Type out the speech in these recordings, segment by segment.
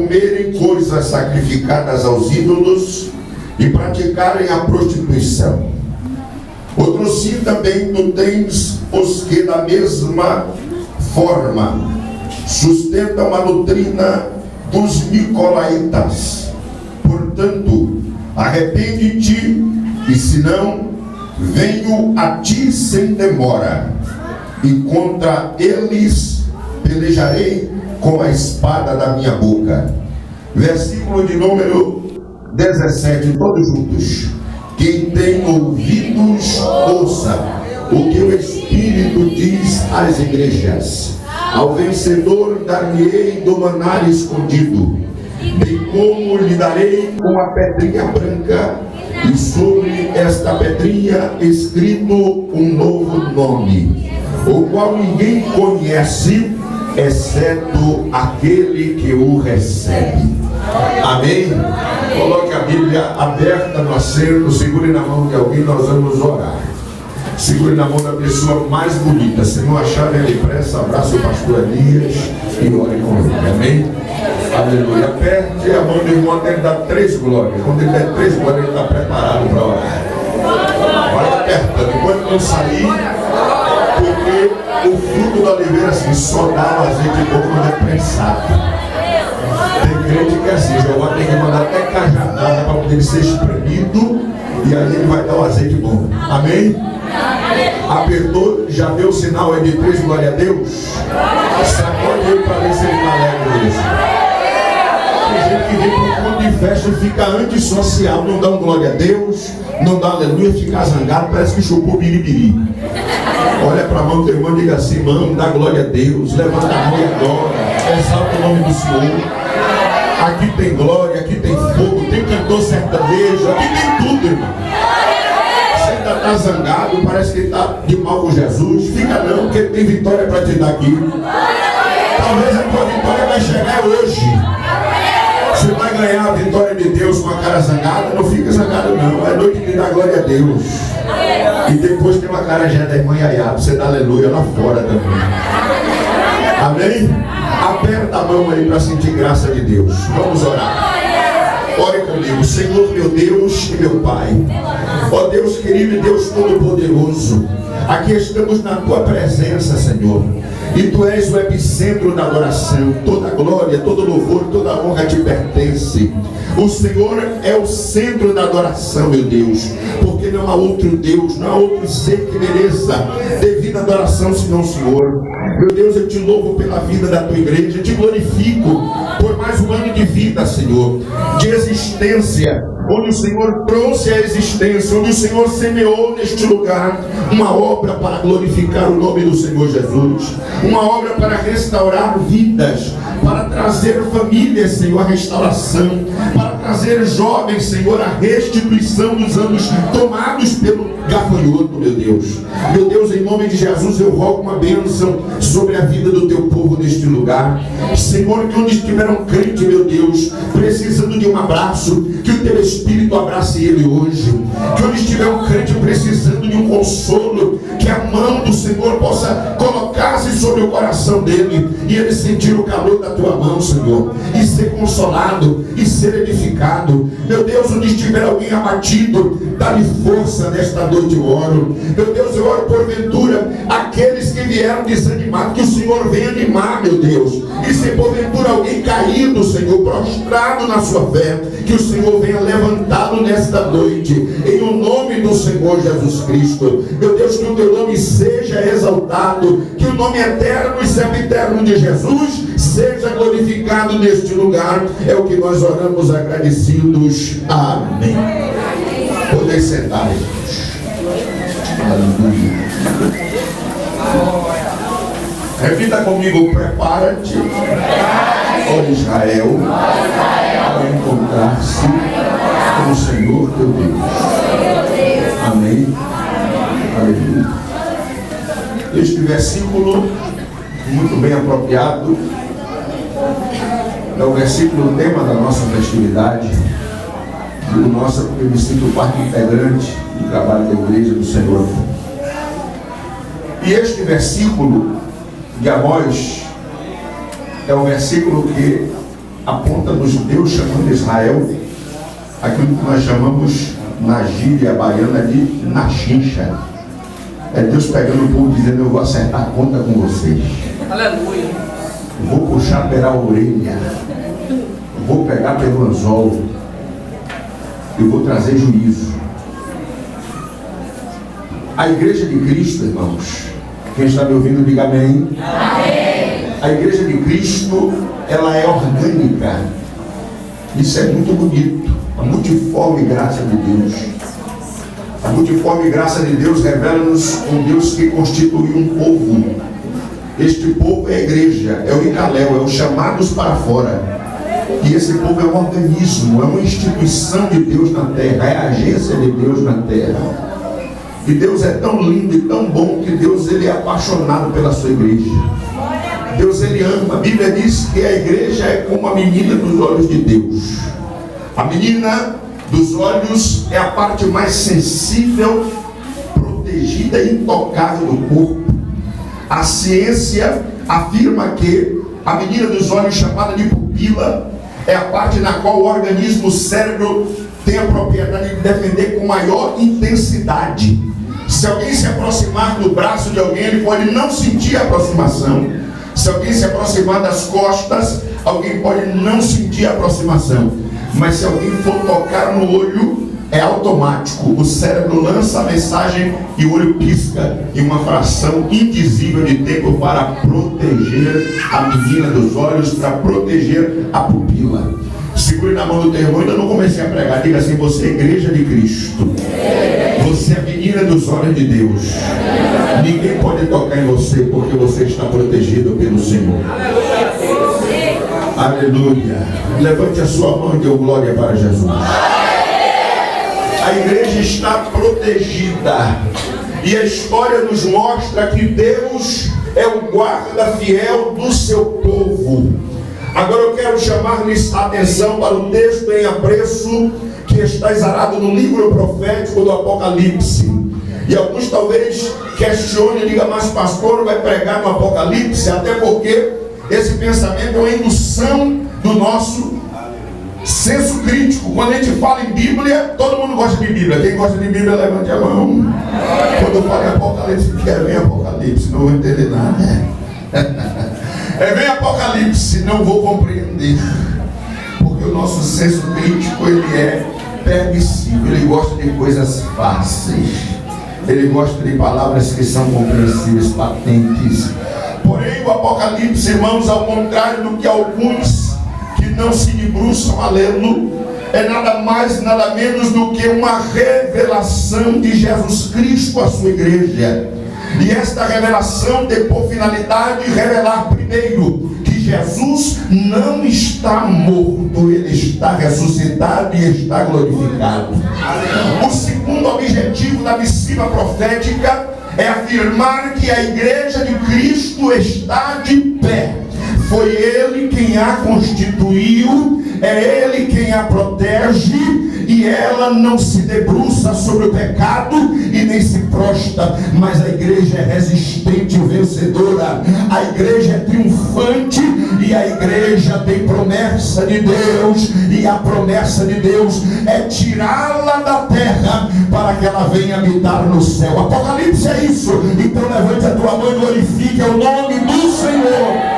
comerem coisas sacrificadas aos ídolos e praticarem a prostituição. Outro sim também tu tens os que da mesma forma sustentam a doutrina dos nicolaítas. Portanto, arrepende-te, e senão venho a ti sem demora, e contra eles pelejarei com a espada da minha boca. Versículo de número 17, todos juntos. Quem tem ouvidos, ouça o que o Espírito diz às igrejas. Ao vencedor dar-lhe-ei do maná escondido, bem como lhe darei uma pedrinha branca, e sobre esta pedrinha escrito um novo nome, o qual ninguém conhece, exceto aquele que o recebe. Amém? Coloque a Bíblia aberta no assento, segure na mão de alguém, nós vamos orar. Segure na mão da pessoa mais bonita. Se não achar, ele pressa, abraça o pastor Elias e ore com ele. Amém? Aleluia. Aperte a mão do irmão até ele dar 3 glórias. Quando ele der 3 glórias, ele está preparado para orar. Vai apertando. Enquanto não sair, porque o fruto da oliveira assim, só dá o azeite bom quando é prensado. Tem crente que é assim, Jeová tem que mandar até cajadada para poder ser espremido, e aí ele vai dar o azeite bom. Amém? Apertou, já deu o sinal aí de 3, glória a Deus. Sacode ele para ver se ele está alegre nisso. Tem gente que vem para um ponto de festa e fica antissocial, não dá um glória a Deus, não dá aleluia, fica zangado, parece que chupou biribiri. Olha para a mão do teu irmão e diga assim: mano, dá glória a Deus, levanta a mão e adora, exalta o nome do Senhor. Aqui tem glória, aqui tem fogo, tem cantor sertanejo, aqui tem tudo, irmão. Você ainda está zangado, parece que está de mal com Jesus. Fica não, porque ele tem vitória para te dar aqui. Talvez a tua vitória vai chegar hoje. Você vai ganhar a vitória de Deus com a cara zangada. Não fica zangado não, é noite de dar glória a Deus. E depois tem uma cara já da irmã Yaya, você dá aleluia lá fora também. Amém? Aperta a mão aí para sentir graça de Deus. Vamos orar. Ore comigo. Senhor meu Deus e meu Pai, ó Deus querido e Deus todo-poderoso, aqui estamos na tua presença, Senhor, e tu és o epicentro da adoração. Toda glória, todo louvor, toda honra te pertence. O Senhor é o centro da adoração, meu Deus, porque não há outro Deus, não há outro ser que mereça devida adoração senão o Senhor. Meu Deus, eu te louvo pela vida da tua igreja, eu te glorifico por mais um ano de vida, Senhor, de existência, onde o Senhor trouxe a existência, onde o Senhor semeou neste lugar uma obra para glorificar o nome do Senhor Jesus, uma obra para restaurar vidas, para trazer famílias, Senhor, a restauração, para trazer jovens, Senhor, a restituição dos anos tomados pelo gafanhoto, meu Deus. Meu Deus, em nome de Jesus, eu rogo uma bênção sobre a vida do teu povo neste lugar. Senhor, que onde estiver um crente, meu Deus, precisando de um abraço, que o teu Espírito abrace ele hoje. Que onde estiver um crente precisando de um consolo, que a mão do Senhor possa colocar-se sobre o coração dele, e ele sentir o calor da tua mão, Senhor, e ser consolado, e ser edificado. Meu Deus, onde estiver alguém abatido, dá-lhe força nesta noite, eu oro. Meu Deus, eu oro porventura aqueles que vieram desanimados, que o Senhor venha animar, meu Deus. E se porventura alguém caído, Senhor, prostrado na sua fé, que o Senhor venha levantá-lo nesta noite, em o nome do Senhor Jesus Cristo. Meu Deus, que o teu nome seja exaltado, que o nome eterno e sempiterno de Jesus seja glorificado neste lugar. É o que nós oramos agradecidos. Amém. Poder sentar, irmãos. Aleluia. Repita comigo: prepara-te, ó Israel, para encontrar-se com o Senhor teu Deus. Amém. Aleluia. Este versículo, muito bem apropriado, é o versículo tema da nossa festividade, do nosso, eu me sinto parte integrante do trabalho da igreja do Senhor. E este versículo de Amós é o versículo que aponta-nos Deus chamando Israel, aquilo que nós chamamos na gíria baiana de nachincha. É Deus pegando o povo dizendo: eu vou acertar a conta com vocês. Aleluia. Vou puxar pela orelha, vou pegar pelo anzol e vou trazer juízo. A igreja de Cristo, irmãos, quem está me ouvindo, diga amém. Amém. A igreja de Cristo, ela é orgânica. Isso é muito bonito. A multiforme graça de Deus. A multiforme graça de Deus revela-nos um Deus que constituiu um povo. Este povo é a igreja, é o Icaléu, é os chamados para fora. E esse povo é um organismo, é uma instituição de Deus na terra, é a agência de Deus na terra. E Deus é tão lindo e tão bom que Deus, ele é apaixonado pela sua igreja. Deus, ele ama. A Bíblia diz que a igreja é como a menina dos olhos de Deus. A menina dos olhos é a parte mais sensível, protegida e intocável do corpo. A ciência afirma que a menina dos olhos, chamada de pupila, é a parte na qual o organismo, o cérebro, tem a propriedade de defender com maior intensidade. Se alguém se aproximar do braço de alguém, ele pode não sentir a aproximação. Se alguém se aproximar das costas, alguém pode não sentir a aproximação. Mas se alguém for tocar no olho, é automático. O cérebro lança a mensagem e o olho pisca em uma fração indizível de tempo para proteger a menina dos olhos, para proteger a pupila. Segure na mão do teu irmão, ainda não comecei a pregar. Diga assim: você é a igreja de Cristo. Você é a menina dos olhos de Deus. Ninguém pode tocar em você, porque você está protegido pelo Senhor. Aleluia. Levante a sua mão e dê glória para Jesus. A igreja está protegida. E a história nos mostra que Deus é o guarda fiel do seu povo. Agora eu quero chamar-lhes a atenção para o texto em apreço que está exarado no livro profético do Apocalipse. E alguns talvez questionem e digam: mas pastor, vai pregar no Apocalipse? Até porque esse pensamento é uma indução do nosso senso crítico. Quando a gente fala em Bíblia, todo mundo gosta de Bíblia. Quem gosta de Bíblia, levante a mão. Quando eu falo em Apocalipse, quero ver Apocalipse, não vou entender nada. Vem Apocalipse, não vou compreender. Porque o nosso senso crítico, ele é permissível. Ele gosta de coisas fáceis. Ele gosta de palavras que são compreensíveis, patentes. Porém, o Apocalipse, irmãos, ao contrário do que alguns que não se debruçam a lê-lo, é nada mais, nada menos do que uma revelação de Jesus Cristo à sua igreja. E esta revelação tem por finalidade revelar primeiro que Jesus não está morto, ele está ressuscitado e está glorificado. O segundo objetivo da missiva profética é afirmar que a igreja de Cristo está de pé. Foi ele quem a constituiu, é ele quem a protege, e ela não se debruça sobre o pecado e nem se prostra, mas a igreja é resistente e vencedora. A igreja é triunfante e a igreja tem promessa de Deus, e a promessa de Deus é tirá-la da terra para que ela venha habitar no céu. Apocalipse é isso. Então levante a tua mão e glorifique o nome do Senhor.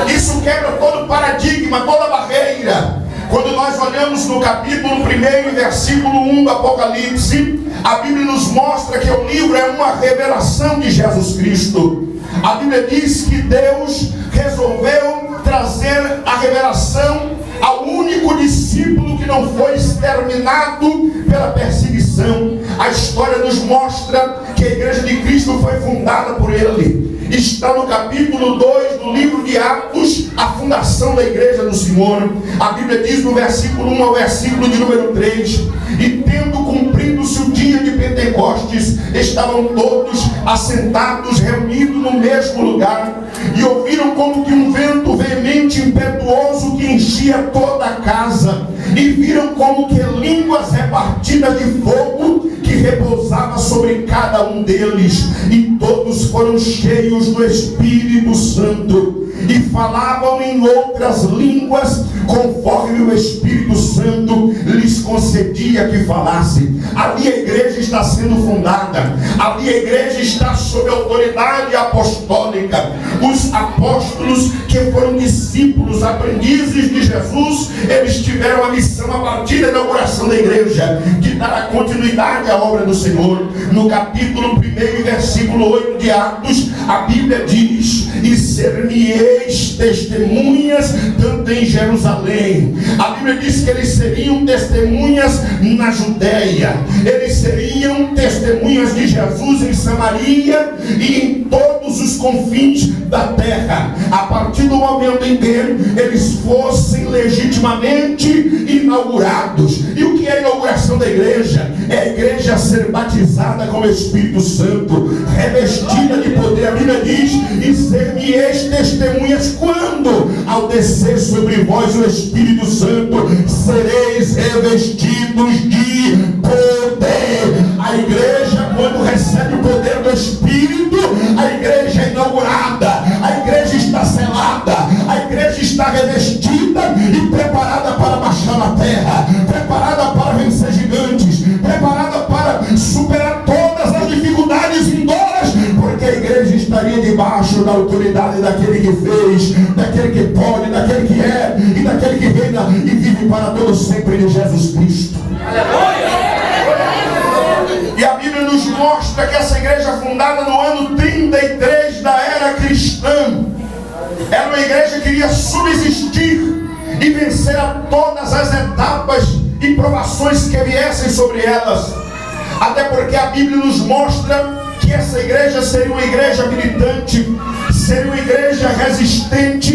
Isso quebra todo paradigma, toda barreira. Quando nós olhamos no capítulo 1, versículo 1 do Apocalipse, a Bíblia nos mostra que o livro é uma revelação de Jesus Cristo. A Bíblia diz que Deus resolveu trazer a revelação ao único discípulo que não foi exterminado pela perseguição. A história nos mostra que a igreja de Cristo foi fundada por ele. Está no capítulo 2 do livro de Atos, a fundação da igreja do Senhor. A Bíblia diz no versículo 1 ao versículo de número 3: e tendo cumprido-se o dia de Pentecostes, estavam todos assentados, reunidos no mesmo lugar, e ouviram como que um vento veemente e impetuoso que enchia toda a casa, e viram como que línguas repartidas de fogo que repousava sobre cada um deles, e todos foram cheios do Espírito Santo e falavam em outras línguas conforme o Espírito Santo lhes concedia que falasse. Ali a igreja está sendo fundada, ali a igreja está sob autoridade apostólica. Os apóstolos, que foram discípulos, aprendizes de Jesus, eles tiveram a missão a partir da inauguração da igreja de dar a continuidade à obra do Senhor. No capítulo 1 e versículo 8 de Atos, a Bíblia diz: e ser-me-eis testemunhas tanto em Jerusalém. A Bíblia diz que eles seriam testemunhas na Judéia, eles seriam testemunhas de Jesus em Samaria e em todos os confins da terra, a partir do momento em que eles fossem legitimamente inaugurados. E o que é a inauguração da igreja? É a igreja ser batizada com o Espírito Santo, revestida de poder. A Bíblia diz: e ser-me-eis testemunhas quando? Ao descer sobre vós o Espírito Santo, sereis revestidos de poder. A igreja, quando recebe o poder do Espírito, a igreja é inaugurada, a igreja está selada, a igreja está revestida e preparada para marchar na terra, preparada para vencer gigantes, preparada para superar todas as dificuldades vindouras, porque a igreja estaria debaixo da autoridade daquele que fez, daquele que pode, daquele que é e daquele que reina e vive para todos sempre, de Jesus Cristo. E a Bíblia nos mostra que essa igreja, fundada no ano 33 da era cristã, era uma igreja que iria subsistir e vencer a todas as etapas e provações que viessem sobre elas. Até porque a Bíblia nos mostra que essa igreja seria uma igreja militante, seria uma igreja resistente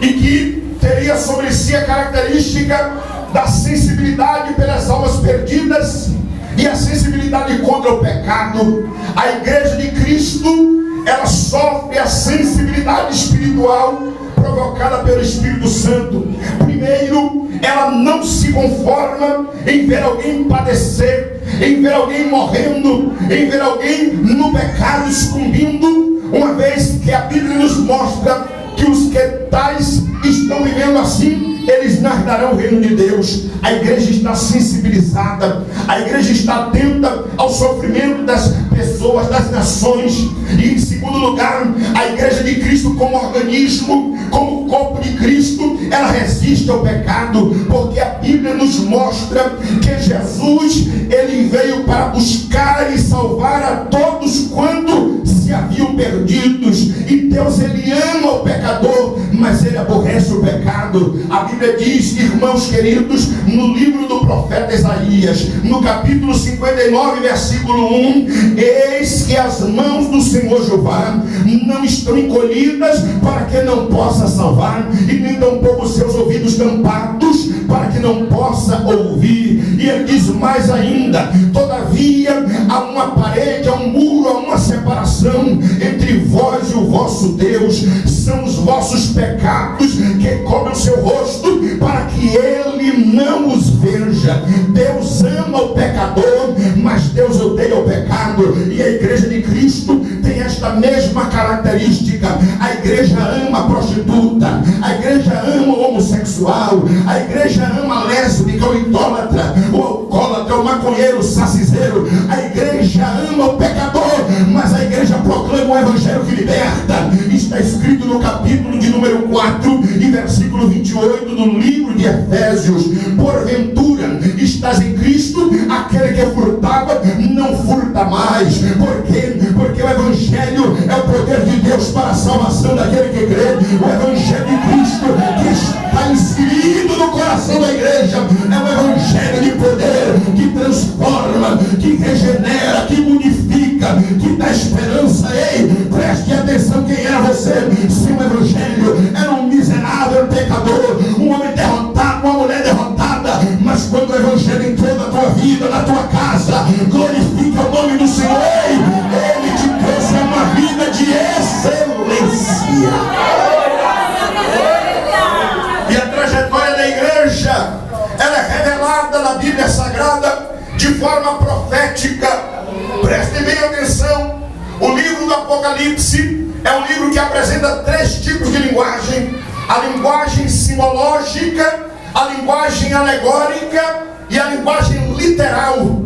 e que teria sobre si a característica da sensibilidade pelas almas perdidas e a sensibilidade contra o pecado. A igreja de Cristo, ela sofre a sensibilidade espiritual provocada pelo Espírito Santo. Primeiro, ela não se conforma em ver alguém padecer, em ver alguém morrendo, em ver alguém no pecado sucumbindo, uma vez que a Bíblia nos mostra que os que tais estão vivendo assim, eles não herdarão o reino de Deus. A igreja está sensibilizada, a igreja está atenta ao sofrimento das pessoas, das nações. E em segundo lugar, a igreja de Cristo como organismo, como corpo de Cristo, ela resiste ao pecado, porque a Bíblia nos mostra que Jesus, ele veio para buscar e salvar a todos quanto se haviam perdidos. E Deus, ele ama o pecador, mas ele aborrece o pecado. A Bíblia diz, irmãos queridos, no livro do profeta Isaías, no capítulo 59, versículo 1: eis que as mãos do Senhor Jeová não estão encolhidas para que não possa salvar, e nem tampouco os seus ouvidos tampados para que não possa ouvir. E ele diz mais ainda: todavia há uma parede, há um muro, há uma separação entre vós e o vosso Deus, são os vossos pecados que cobrem o seu rosto para que ele não os veja. Deus ama o pecador, mas Deus odeia o pecado. E a igreja de Cristo tem esta mesma característica. A igreja ama a prostituta, a igreja ama o homossexual, a igreja ama a lésbica, o idólatra, o alcoólatra, o maconheiro, o saciseiro. A igreja ama o pecador, mas a igreja proclama o evangelho que liberta. Está escrito no capítulo de número 4 e versículo 28 do livro de Efésios: porventura estás em Cristo, aquele que furtava não furta mais. Por quê? Porque o evangelho é o poder de Deus para a salvação daquele que crê. O evangelho de Cristo que está inserido no coração da igreja é um evangelho de poder que transforma, que regenera, que modifica, que dá esperança. Ei, preste atenção, quem era você? Se o evangelho era um miserável pecador, um homem derrotado, uma mulher derrotada, mas quando o evangelho entrou na tua vida, na tua casa, glorifica o nome do Senhor. Ei, ele te trouxe a uma vida de excelência. E a trajetória da igreja, ela é profética. Prestem bem atenção. O livro do Apocalipse é um livro que apresenta 3 tipos de linguagem: a linguagem simbológica, a linguagem alegórica e a linguagem literal.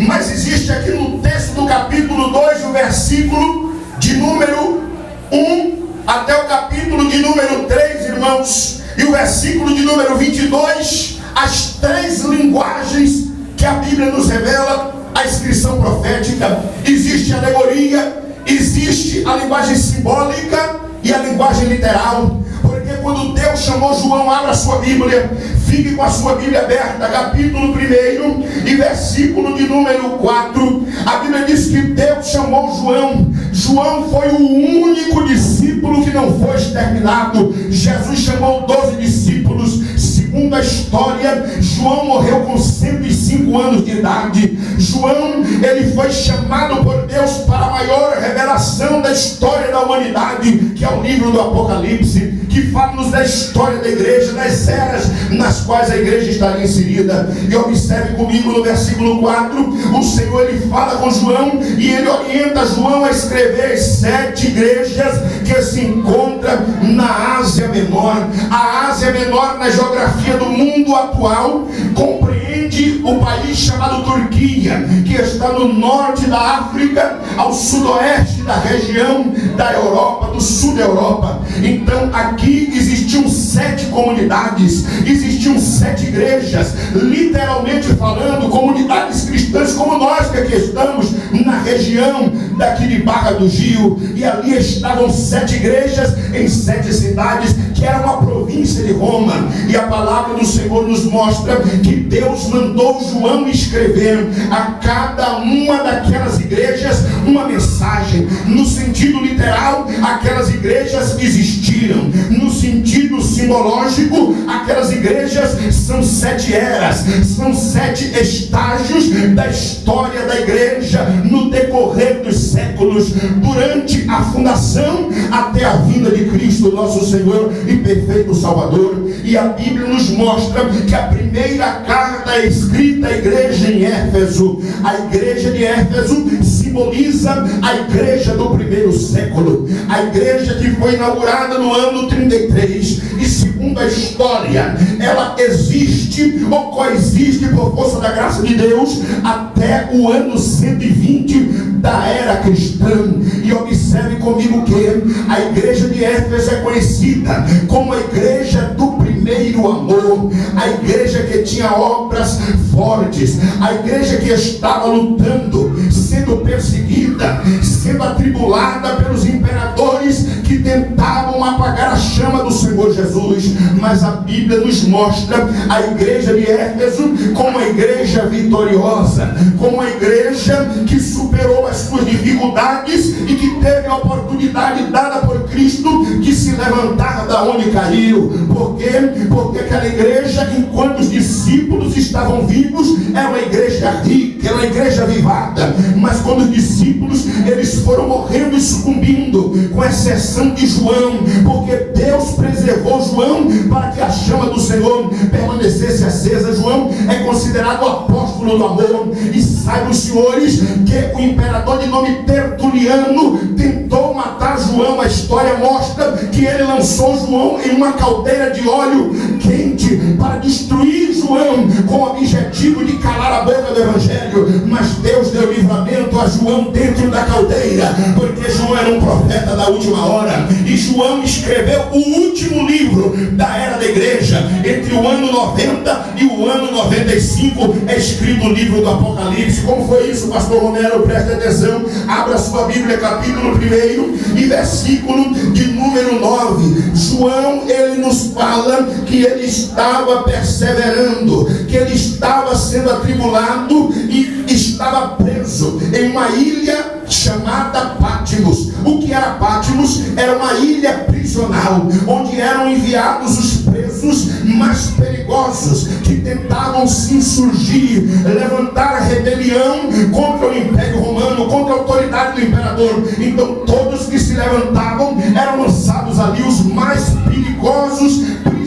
Mas existe aqui no texto do capítulo 2, o versículo de número 1 até o capítulo de número 3, irmãos, e o versículo de número 22, as 3 linguagens que a Bíblia nos revela, a inscrição profética. Existe a alegoria, existe a linguagem simbólica e a linguagem literal. Porque quando Deus chamou João, abra a sua Bíblia, fique com a sua Bíblia aberta, capítulo 1 e versículo de número 4. A Bíblia diz que Deus chamou João. João foi o único discípulo que não foi exterminado. Jesus chamou 12 discípulos. Segundo a história, João morreu com 105 anos de idade. João, ele foi chamado por Deus para a maior revelação da história da humanidade, que é o livro do Apocalipse, que fala-nos da história da igreja, das eras nas quais a igreja estaria inserida. E observe comigo no versículo 4, o Senhor, ele fala com João e ele orienta João a escrever as 7 igrejas que se encontram na Ásia Menor. A Ásia Menor, na geografia do mundo atual, compreende o país chamado Turquia, que está no norte da África, ao sudoeste da região da Europa, do sul da Europa. Então aqui existiam 7 comunidades, existiam 7 igrejas, literalmente falando, comunidades cristãs como nós que aqui estamos na região daqui de Barra do Gil. E ali estavam 7 igrejas em 7 cidades, que era uma província de Roma. E a palavra do Senhor nos mostra que Deus mandou João escrever a cada uma daquelas igrejas uma mensagem. No sentido literal, aquelas igrejas existiram. No sentido simbológico, aquelas igrejas são 7 eras, são 7 estágios da história da igreja no decorrer dos séculos, durante a fundação até a vinda de Cristo, nosso Senhor e perfeito Salvador. E a Bíblia nos mostra que a primeira carta é escrita à igreja em Éfeso. A igreja de Éfeso simboliza a igreja do primeiro século, a igreja que foi inaugurada no ano 33, e segundo a história, ela existe ou coexiste por força da graça de Deus até o ano 120 da era cristã. E observe comigo que a igreja de Éfeso é conhecida como a igreja do primeiro amor, a igreja que tinha obras fortes, a igreja que estava lutando, sendo perseguida, sendo atribulada pelos imperadores que tentavam apagar a chama do Senhor Jesus. Mas a Bíblia nos mostra a igreja de Éfeso como a igreja vitoriosa, como a igreja que superou as suas dificuldades e que teve a oportunidade dada por Cristo de se levantar da onde caiu. Por quê? Porque aquela igreja, enquanto os discípulos estavam vivos, era uma igreja rica, era uma igreja avivada. Mas quando os discípulos, eles foram morrendo e sucumbindo, com exceção de João, porque Deus preservou João para que a chama do Senhor permanecesse acesa. João é considerado o apóstolo do amor. E saibam os senhores que o imperador de nome Tertuliano tentou matar João. A história mostra que ele lançou João em uma caldeira de óleo quente para destruir João, com o objetivo de calar a boca do evangelho. Mas Deus deu livramento a João dentro da caldeira, porque João era um profeta da última hora, e João escreveu o último livro da era da igreja. Entre o ano 90 e o ano 95 é escrito o livro do Apocalipse. Como foi isso, pastor Romero? Preste atenção, abra sua Bíblia, capítulo 1 e versículo de número 9. João, ele nos fala que ele estava perseverando, que ele estava sendo atribulado e estava preso em uma ilha chamada Patmos. O que era Patmos? Era uma ilha prisional, onde eram enviados os presos mais perigosos, que tentavam se insurgir, levantar a rebelião contra o Império Romano, contra a autoridade do imperador. Então todos que se levantavam eram lançados ali, os mais perigosos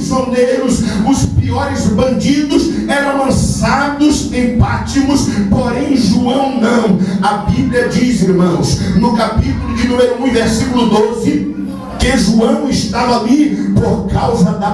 prisioneiros, os piores bandidos eram lançados em Pátimos, porém João não. A Bíblia diz, irmãos, no capítulo de número 1, versículo 12, que João estava ali por causa da